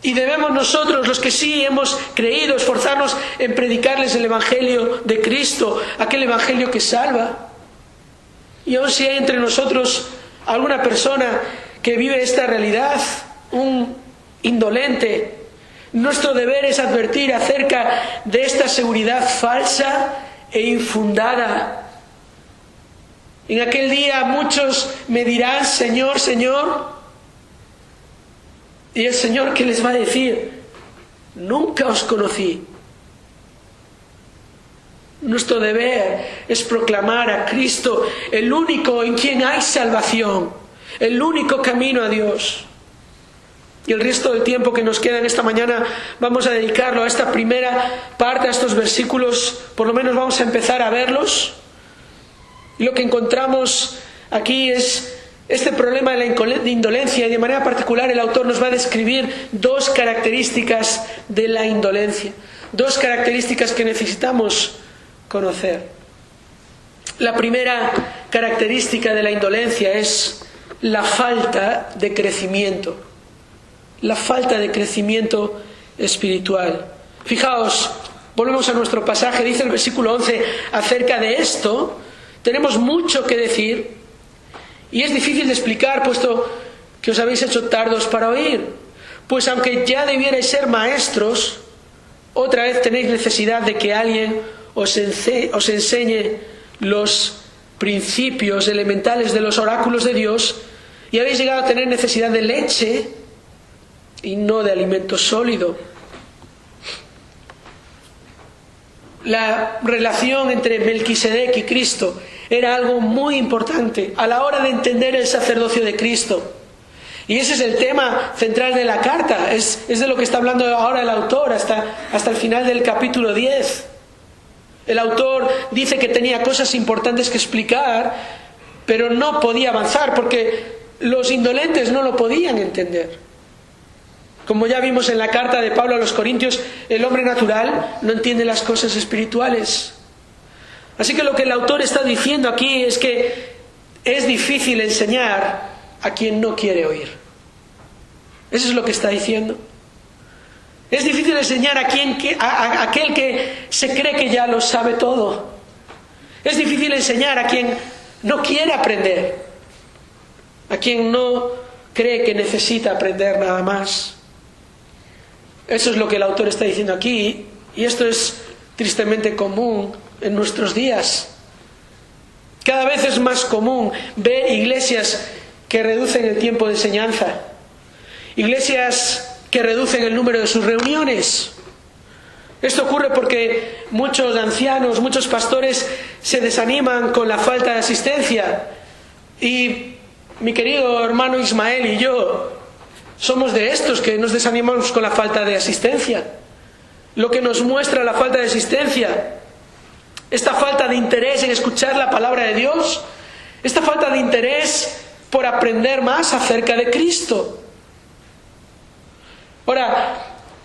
Y debemos nosotros, los que sí hemos creído, esforzarnos en predicarles el Evangelio de Cristo, aquel Evangelio que salva. Y aun si hay entre nosotros alguna persona que vive esta realidad, un indolente, nuestro deber es advertir acerca de esta seguridad falsa e infundada. En aquel día muchos me dirán, Señor, Señor. Y el Señor, ¿qué les va a decir? Nunca os conocí. Nuestro deber es proclamar a Cristo, el único en quien hay salvación, el único camino a Dios. Y el resto del tiempo que nos queda en esta mañana vamos a dedicarlo a esta primera parte, a estos versículos. Por lo menos vamos a empezar a verlos. Y lo que encontramos aquí es este problema de la indolencia, y de manera particular el autor nos va a describir dos características de la indolencia, dos características que necesitamos conocer. La primera característica de la indolencia es la falta de crecimiento, la falta de crecimiento espiritual. Fijaos, volvemos a nuestro pasaje, dice el versículo 11, acerca de esto tenemos mucho que decir y es difícil de explicar, puesto que os habéis hecho tardos para oír. Pues aunque ya debierais ser maestros, otra vez tenéis necesidad de que alguien os enseñe los principios elementales de los oráculos de Dios, y habéis llegado a tener necesidad de leche y no de alimento sólido. La relación entre Melquisedec y Cristo era algo muy importante a la hora de entender el sacerdocio de Cristo. Y ese es el tema central de la carta, es de lo que está hablando ahora el autor hasta el final del capítulo 10. El autor dice que tenía cosas importantes que explicar, pero no podía avanzar porque los indolentes no lo podían entender. Como ya vimos en la carta de Pablo a los Corintios, el hombre natural no entiende las cosas espirituales. Así que lo que el autor está diciendo aquí es que es difícil enseñar a quien no quiere oír. Eso es lo que está diciendo. Es difícil enseñar a aquel que se cree que ya lo sabe todo. Es difícil enseñar a quien no quiere aprender, a quien no cree que necesita aprender nada más. Eso es lo que el autor está diciendo aquí, y esto es tristemente común en nuestros días. Cada vez es más común ver iglesias que reducen el tiempo de enseñanza, iglesias que reducen el número de sus reuniones. Esto ocurre porque muchos ancianos, muchos pastores se desaniman con la falta de asistencia. Y mi querido hermano Ismael y yo somos de estos que nos desanimamos con la falta de asistencia. Lo que nos muestra la falta de asistencia, esta falta de interés en escuchar la palabra de Dios, esta falta de interés por aprender más acerca de Cristo. Ahora,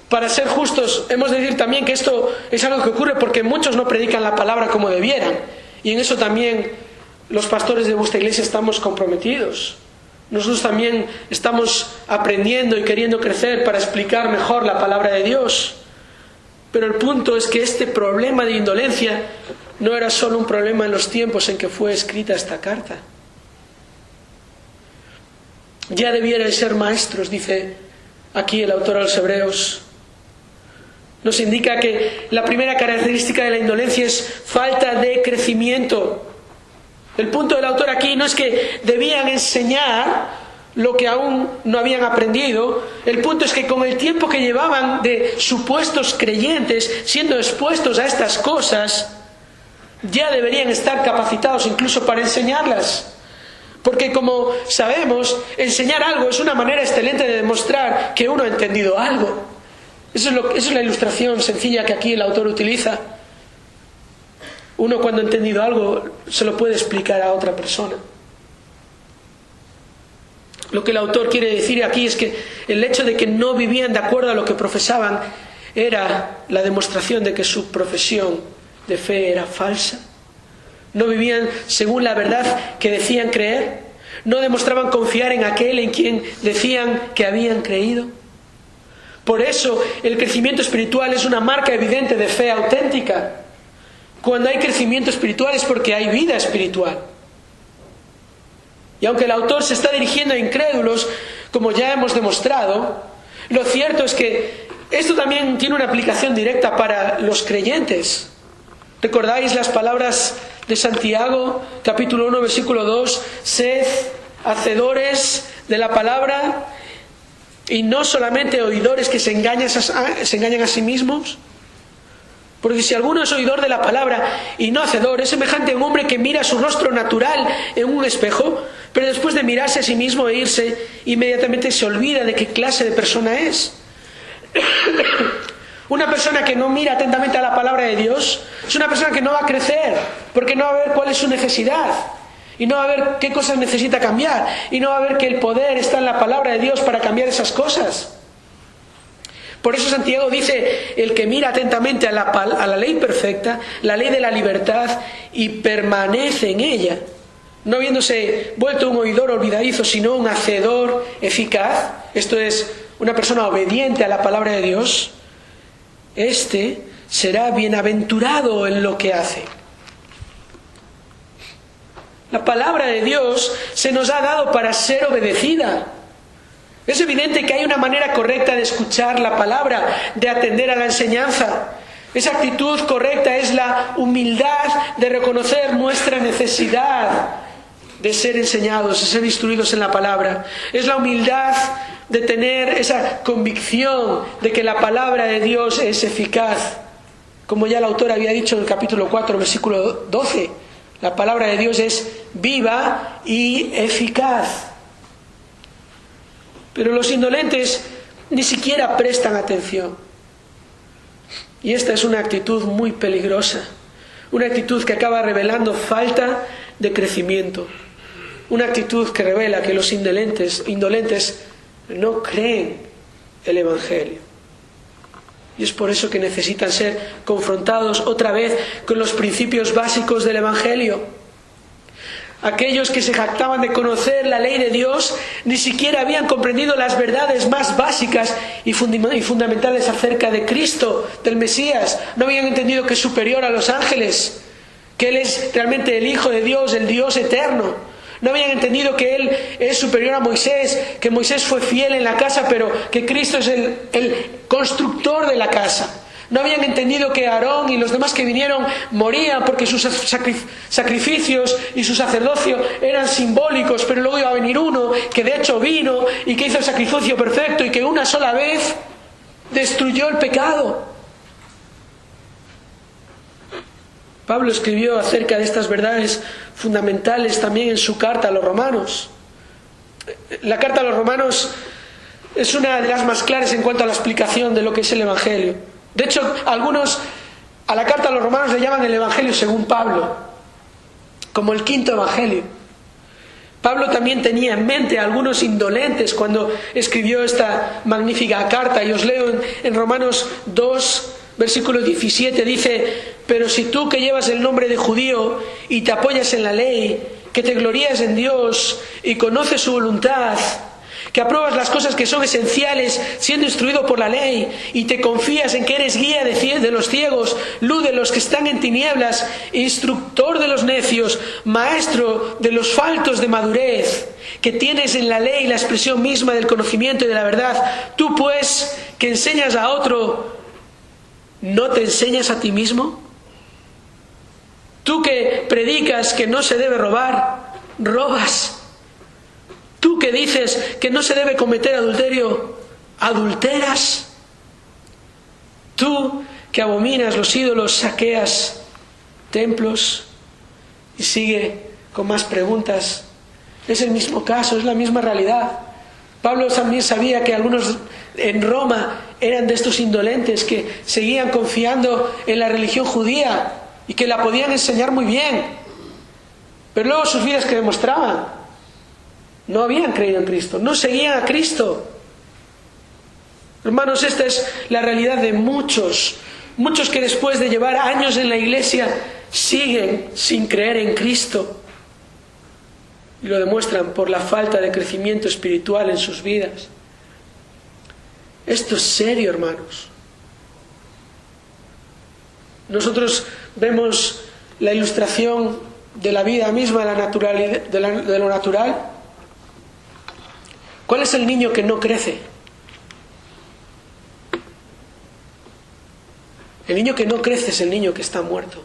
para ser justos, hemos de decir también que esto es algo que ocurre porque muchos no predican la palabra como debieran. Y en eso también los pastores de vuestra iglesia estamos comprometidos. Nosotros también estamos aprendiendo y queriendo crecer para explicar mejor la palabra de Dios. Pero el punto es que este problema de indolencia no era solo un problema en los tiempos en que fue escrita esta carta. Ya debierais ser maestros, dice aquí el autor a los Hebreos. Nos indica que la primera característica de la indolencia es falta de crecimiento. El punto del autor aquí no es que debían enseñar lo que aún no habían aprendido. El punto es que con el tiempo que llevaban de supuestos creyentes siendo expuestos a estas cosas, ya deberían estar capacitados incluso para enseñarlas. Porque como sabemos, enseñar algo es una manera excelente de demostrar que uno ha entendido algo. Eso es la ilustración sencilla que aquí el autor utiliza. Uno cuando ha entendido algo se lo puede explicar a otra persona. Lo que el autor quiere decir aquí es que el hecho de que no vivían de acuerdo a lo que profesaban era la demostración de que su profesión de fe era falsa. No vivían según la verdad que decían creer. No demostraban confiar en aquel en quien decían que habían creído. Por eso el crecimiento espiritual es una marca evidente de fe auténtica. Cuando hay crecimiento espiritual es porque hay vida espiritual. Y aunque el autor se está dirigiendo a incrédulos, como ya hemos demostrado, lo cierto es que esto también tiene una aplicación directa para los creyentes. ¿Recordáis las palabras de Santiago, capítulo 1, versículo 2? Sed hacedores de la palabra y no solamente oidores que se engañan a sí mismos. Porque si alguno es oidor de la palabra y no hacedor, es semejante a un hombre que mira su rostro natural en un espejo, pero después de mirarse a sí mismo e irse, inmediatamente se olvida de qué clase de persona es. Una persona que no mira atentamente a la palabra de Dios es una persona que no va a crecer, porque no va a ver cuál es su necesidad, y no va a ver qué cosas necesita cambiar, y no va a ver que el poder está en la palabra de Dios para cambiar esas cosas. Por eso Santiago dice: el que mira atentamente a la ley perfecta, la ley de la libertad, y permanece en ella, no habiéndose vuelto un oidor olvidadizo, sino un hacedor eficaz, esto es, una persona obediente a la palabra de Dios, este será bienaventurado en lo que hace. La palabra de Dios se nos ha dado para ser obedecida. Es evidente que hay una manera correcta de escuchar la palabra, de atender a la enseñanza. Esa actitud correcta es la humildad de reconocer nuestra necesidad de ser enseñados, de ser instruidos en la palabra. Es la humildad de tener esa convicción de que la palabra de Dios es eficaz. Como ya el autor había dicho en el capítulo 4, versículo 12, la palabra de Dios es viva y eficaz. Pero los indolentes ni siquiera prestan atención. Y esta es una actitud muy peligrosa, una actitud que acaba revelando falta de crecimiento, una actitud que revela que los indolentes no creen el Evangelio. Y es por eso que necesitan ser confrontados otra vez con los principios básicos del Evangelio. Aquellos que se jactaban de conocer la ley de Dios ni siquiera habían comprendido las verdades más básicas y fundamentales acerca de Cristo, del Mesías. No habían entendido que es superior a los ángeles, que Él es realmente el Hijo de Dios, el Dios eterno. No habían entendido que Él es superior a Moisés, que Moisés fue fiel en la casa, pero que Cristo es el constructor de la casa. No habían entendido que Aarón y los demás que vinieron morían porque sus sacrificios y su sacerdocio eran simbólicos, pero luego iba a venir uno que de hecho vino y que hizo el sacrificio perfecto y que una sola vez destruyó el pecado. Pablo escribió acerca de estas verdades fundamentales también en su carta a los romanos. La carta a los romanos es una de las más claras en cuanto a la explicación de lo que es el Evangelio. De hecho, algunos a la carta a los romanos le llaman el Evangelio según Pablo, como el quinto Evangelio. Pablo también tenía en mente a algunos indolentes cuando escribió esta magnífica carta, y os leo en Romanos 2, versículo 17, dice: pero si tú, que llevas el nombre de judío y te apoyas en la ley, que te glorías en Dios y conoces su voluntad, que apruebas las cosas que son esenciales siendo instruido por la ley, y te confías en que eres guía de los ciegos, luz de los que están en tinieblas, instructor de los necios, maestro de los faltos de madurez, que tienes en la ley la expresión misma del conocimiento y de la verdad, tú pues que enseñas a otro, ¿no te enseñas a ti mismo? Tú que predicas que no se debe robar, robas. Tú que dices que no se debe cometer adulterio, adulteras. Tú que abominas los ídolos, saqueas templos. Y sigue con más preguntas. Es el mismo caso, es la misma realidad. Pablo también sabía que algunos en Roma eran de estos indolentes que seguían confiando en la religión judía y que la podían enseñar muy bien. Pero luego sus vidas, que demostraban, no habían creído en Cristo, no seguían a Cristo. Hermanos, esta es la realidad de muchos que después de llevar años en la iglesia siguen sin creer en Cristo. Y lo demuestran por la falta de crecimiento espiritual en sus vidas. Esto es serio, hermanos. Nosotros vemos la ilustración de la vida misma, de lo natural. ¿Cuál es el niño que no crece? El niño que no crece es el niño que está muerto.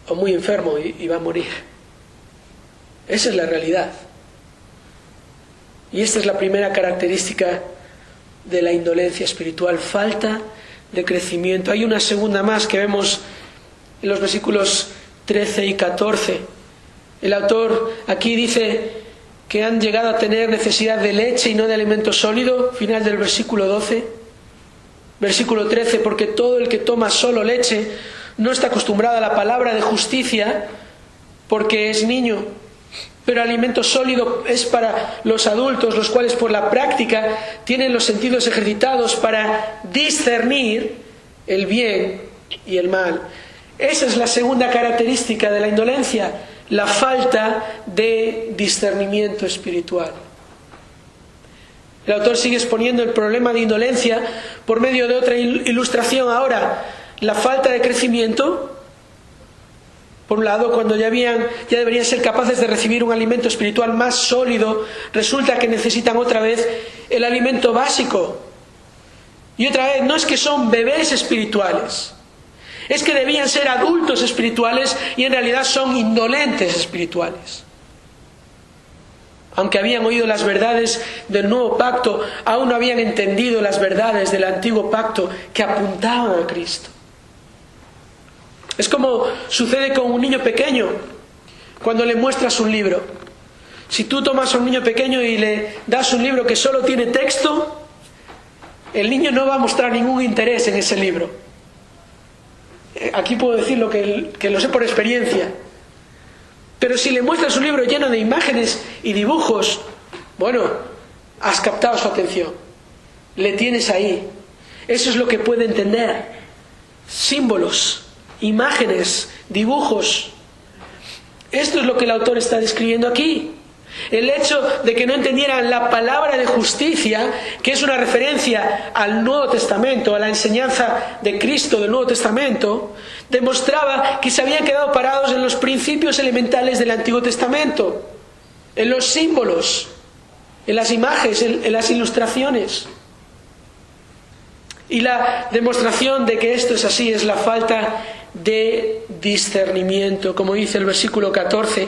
O muy enfermo y va a morir. Esa es la realidad. Y esta es la primera característica de la indolencia espiritual, falta de crecimiento. Hay una segunda más que vemos en los versículos 13 y 14. El autor aquí dice que han llegado a tener necesidad de leche y no de alimento sólido, final del versículo 12. Versículo 13, porque todo el que toma solo leche no está acostumbrado a la palabra de justicia porque es niño, pero alimento sólido es para los adultos, los cuales por la práctica tienen los sentidos ejercitados para discernir el bien y el mal. Esa es la segunda característica de la indolencia, la falta de discernimiento espiritual. El autor sigue exponiendo el problema de indolencia por medio de otra ilustración. Ahora, la falta de crecimiento, por un lado, cuando ya deberían ser capaces de recibir un alimento espiritual más sólido, resulta que necesitan otra vez el alimento básico. Y otra vez, no es que son bebés espirituales, es que debían ser adultos espirituales y en realidad son indolentes espirituales. Aunque habían oído las verdades del nuevo pacto, aún no habían entendido las verdades del antiguo pacto que apuntaban a Cristo. Es como sucede con un niño pequeño cuando le muestras un libro. Si tú tomas a un niño pequeño y le das un libro que solo tiene texto, el niño no va a mostrar ningún interés en ese libro. Aquí puedo decir que lo sé por experiencia. Pero si le muestras un libro lleno de imágenes y dibujos, bueno, has captado su atención. Le tienes ahí. Eso es lo que puede entender. Símbolos, imágenes, dibujos. Esto es lo que el autor está describiendo aquí. El hecho de que no entendieran la palabra de justicia, que es una referencia al Nuevo Testamento, a la enseñanza de Cristo del Nuevo Testamento, demostraba que se habían quedado parados en los principios elementales del Antiguo Testamento, en los símbolos, en las imágenes, en las ilustraciones. Y la demostración de que esto es así es la falta de discernimiento, como dice el versículo 14,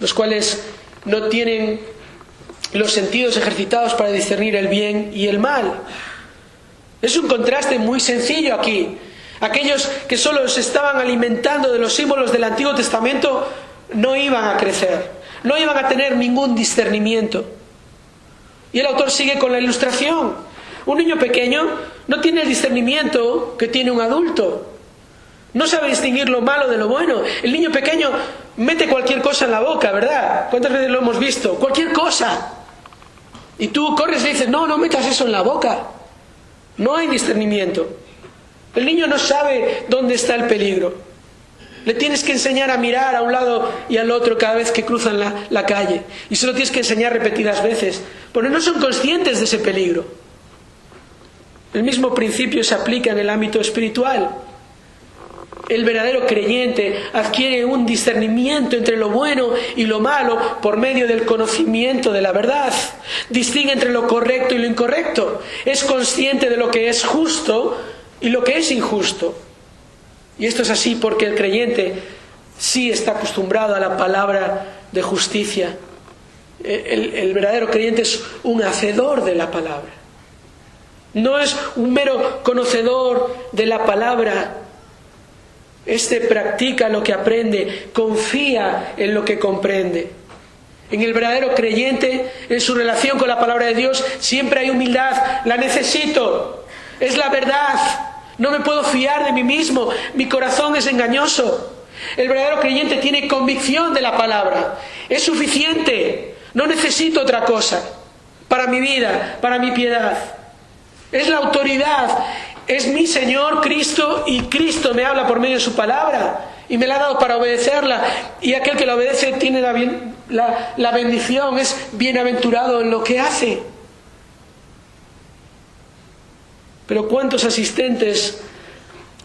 los cuales no tienen los sentidos ejercitados para discernir el bien y el mal. Es un contraste muy sencillo aquí. Aquellos que solo se estaban alimentando de los símbolos del Antiguo Testamento no iban a crecer, no iban a tener ningún discernimiento. Y el autor sigue con la ilustración. Un niño pequeño no tiene el discernimiento que tiene un adulto. No sabe distinguir lo malo de lo bueno. El niño pequeño mete cualquier cosa en la boca, ¿verdad? ¿Cuántas veces lo hemos visto? Cualquier cosa. Y tú corres y dices, no metas eso en la boca. No hay discernimiento. El niño no sabe dónde está el peligro. Le tienes que enseñar a mirar a un lado y al otro cada vez que cruzan la calle. Y se lo tienes que enseñar repetidas veces, porque no son conscientes de ese peligro. El mismo principio se aplica en el ámbito espiritual. El verdadero creyente adquiere un discernimiento entre lo bueno y lo malo por medio del conocimiento de la verdad. Distingue entre lo correcto y lo incorrecto. Es consciente de lo que es justo y lo que es injusto. Y esto es así porque el creyente sí está acostumbrado a la palabra de justicia. El verdadero creyente es un hacedor de la palabra. No es un mero conocedor de la palabra. Este practica lo que aprende, confía en lo que comprende. En el verdadero creyente, en su relación con la palabra de Dios, siempre hay humildad. La necesito, es la verdad. No me puedo fiar de mí mismo, mi corazón es engañoso. El verdadero creyente tiene convicción de la palabra. Es suficiente, no necesito otra cosa para mi vida, para mi piedad. Es la autoridad. Es mi Señor Cristo y Cristo me habla por medio de su palabra y me la ha dado para obedecerla, y aquel que la obedece tiene la bendición, es bienaventurado en lo que hace. Pero ¿cuántos asistentes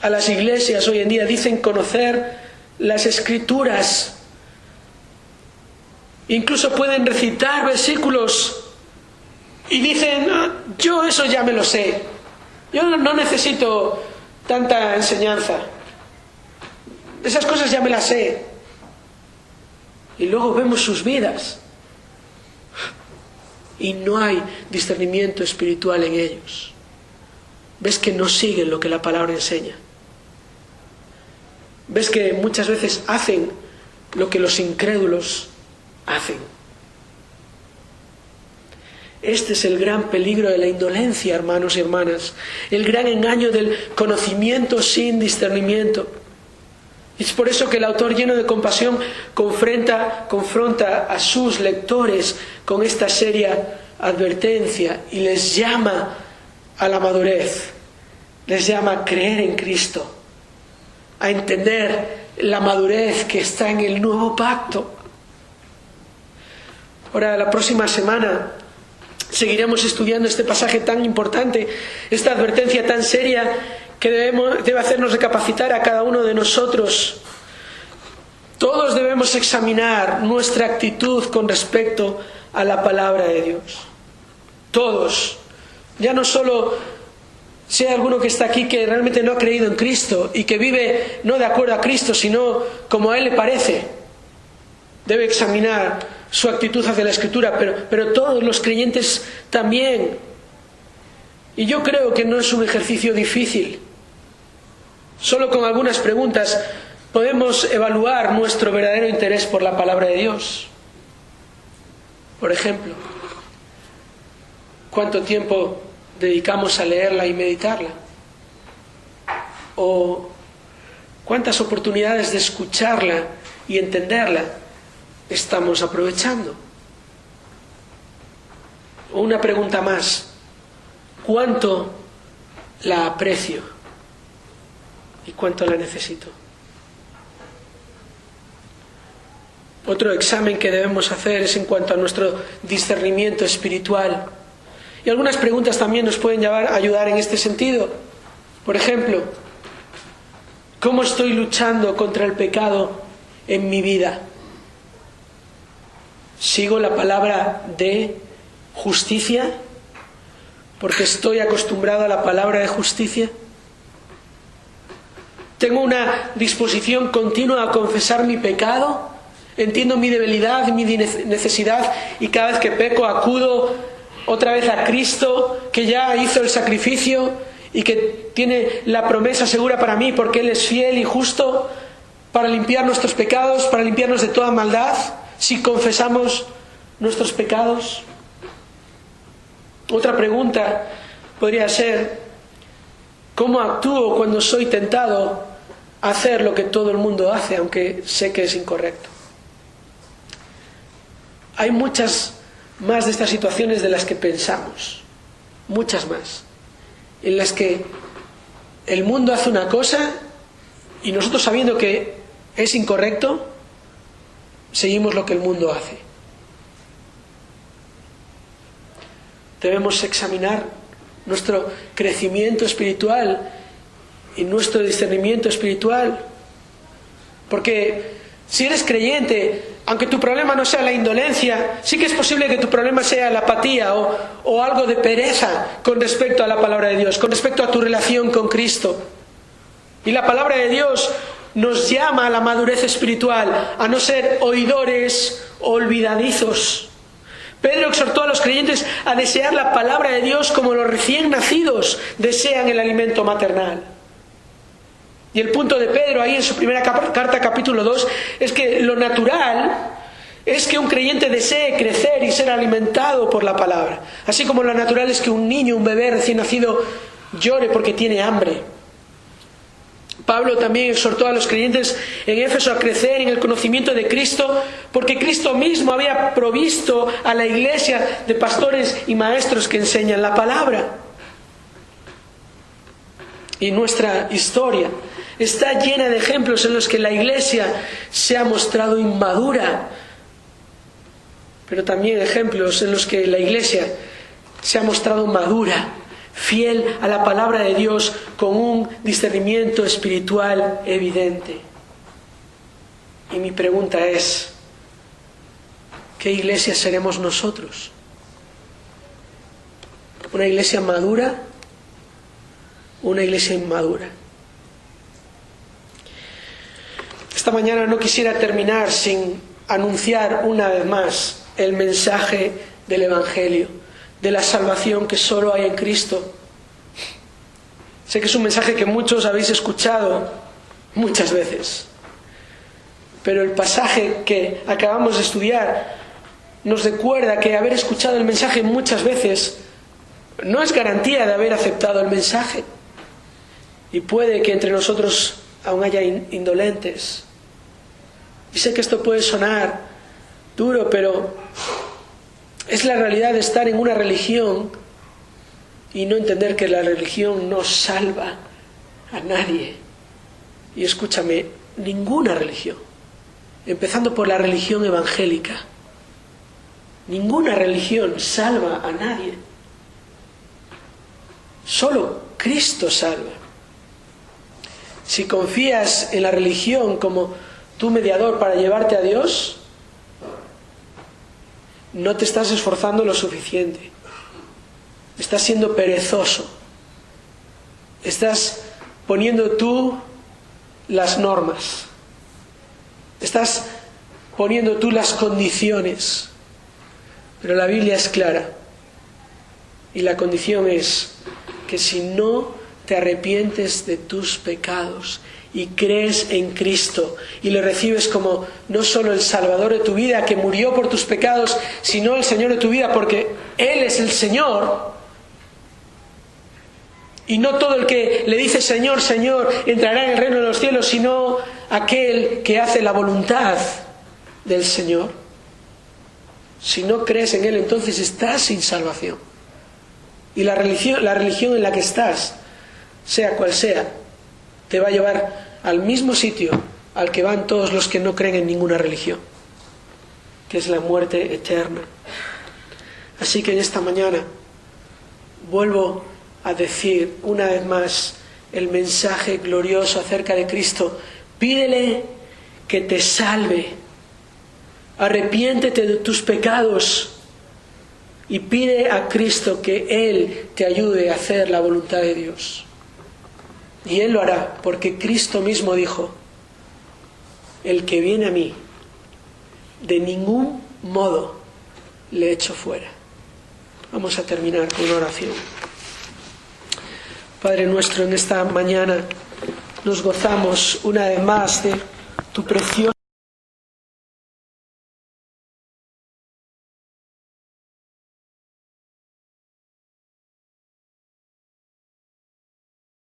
a las iglesias hoy en día dicen conocer las Escrituras? Incluso pueden recitar versículos y dicen, yo eso ya me lo sé. Yo no necesito tanta enseñanza. Esas cosas ya me las sé. Y luego vemos sus vidas. y no hay discernimiento espiritual en ellos. Ves que no siguen lo que la palabra enseña. Ves que muchas veces hacen lo que los incrédulos hacen. Este es el gran peligro de la indolencia, hermanos y hermanas. El gran engaño del conocimiento sin discernimiento. Es por eso que el autor, lleno de compasión, confronta a sus lectores con esta seria advertencia y les llama a la madurez, les llama a creer en Cristo, a entender la madurez que está en el nuevo pacto. Ahora, la próxima semana seguiremos estudiando este pasaje tan importante, esta advertencia tan seria que debe hacernos recapacitar a cada uno de nosotros. Todos debemos examinar nuestra actitud con respecto a la palabra de Dios. Todos. Ya no solo si hay alguno que está aquí que realmente no ha creído en Cristo y que vive no de acuerdo a Cristo, sino como a Él le parece. Debe examinar su actitud hacia la Escritura, pero todos los creyentes también. Y yo creo que no es un ejercicio difícil. Solo con algunas preguntas podemos evaluar nuestro verdadero interés por la palabra de Dios. Por ejemplo, ¿cuánto tiempo dedicamos a leerla y meditarla? ¿O cuántas oportunidades de escucharla y entenderla estamos aprovechando? O una pregunta más: ¿cuánto la aprecio y cuánto la necesito? Otro examen que debemos hacer es en cuanto a nuestro discernimiento espiritual. Y algunas preguntas también nos pueden ayudar en este sentido. Por ejemplo, ¿cómo estoy luchando contra el pecado en mi vida? ¿Sigo la palabra de justicia porque estoy acostumbrado a la palabra de justicia? ¿Tengo una disposición continua a confesar mi pecado? ¿Entiendo mi debilidad, mi necesidad, y cada vez que peco acudo otra vez a Cristo, que ya hizo el sacrificio y que tiene la promesa segura para mí porque Él es fiel y justo para limpiar nuestros pecados, para limpiarnos de toda maldad, si confesamos nuestros pecados? Otra pregunta podría ser: ¿cómo actúo cuando soy tentado a hacer lo que todo el mundo hace, aunque sé que es incorrecto? Hay muchas más de estas situaciones de las que pensamos, muchas más, en las que el mundo hace una cosa y nosotros, sabiendo que es incorrecto, seguimos lo que el mundo hace. Debemos examinar nuestro crecimiento espiritual y nuestro discernimiento espiritual, porque si eres creyente, aunque tu problema no sea la indolencia, sí que es posible que tu problema sea la apatía o algo de pereza con respecto a la palabra de Dios, con respecto a tu relación con Cristo. Y la palabra de Dios nos llama a la madurez espiritual, a no ser oidores o olvidadizos. Pedro exhortó a los creyentes a desear la palabra de Dios como los recién nacidos desean el alimento maternal. Y el punto de Pedro ahí en su primera carta, capítulo 2, es que lo natural es que un creyente desee crecer y ser alimentado por la palabra. Así como lo natural es que un niño, un bebé recién nacido, llore porque tiene hambre. Pablo también exhortó a los creyentes en Éfeso a crecer en el conocimiento de Cristo, porque Cristo mismo había provisto a la iglesia de pastores y maestros que enseñan la palabra. Y nuestra historia está llena de ejemplos en los que la iglesia se ha mostrado inmadura, pero también ejemplos en los que la iglesia se ha mostrado madura, fiel a la palabra de Dios, con un discernimiento espiritual evidente. Y mi pregunta es: ¿qué iglesia seremos nosotros? ¿Una iglesia madura o una iglesia inmadura? Esta mañana no quisiera terminar sin anunciar una vez más el mensaje del Evangelio, de la salvación que solo hay en Cristo. Sé que es un mensaje que muchos habéis escuchado muchas veces, pero el pasaje que acabamos de estudiar nos recuerda que haber escuchado el mensaje muchas veces no es garantía de haber aceptado el mensaje. Y puede que entre nosotros aún haya indolentes. Y sé que esto puede sonar duro, pero es la realidad de estar en una religión y no entender que la religión no salva a nadie. Y escúchame, ninguna religión, empezando por la religión evangélica, ninguna religión salva a nadie. Solo Cristo salva. Si confías en la religión como tu mediador para llevarte a Dios, no te estás esforzando lo suficiente. Estás siendo perezoso. Estás poniendo tú las normas. Estás poniendo tú las condiciones. Pero la Biblia es clara. Y la condición es que si no te arrepientes de tus pecados y crees en Cristo y le recibes como no solo el Salvador de tu vida, que murió por tus pecados, sino el Señor de tu vida, porque Él es el Señor. Y no todo el que le dice Señor, Señor, entrará en el reino de los cielos, sino aquel que hace la voluntad del Señor. Si no crees en Él, entonces estás sin salvación. Y la religión en la que estás, sea cual sea, te va a llevar al mismo sitio al que van todos los que no creen en ninguna religión, que es la muerte eterna. Así que en esta mañana vuelvo a decir una vez más el mensaje glorioso acerca de Cristo. Pídele que te salve, arrepiéntete de tus pecados y pide a Cristo que Él te ayude a hacer la voluntad de Dios. Y Él lo hará, porque Cristo mismo dijo: el que viene a mí, de ningún modo le echo fuera. Vamos a terminar con una oración. Padre nuestro, en esta mañana nos gozamos una vez más de tu precioso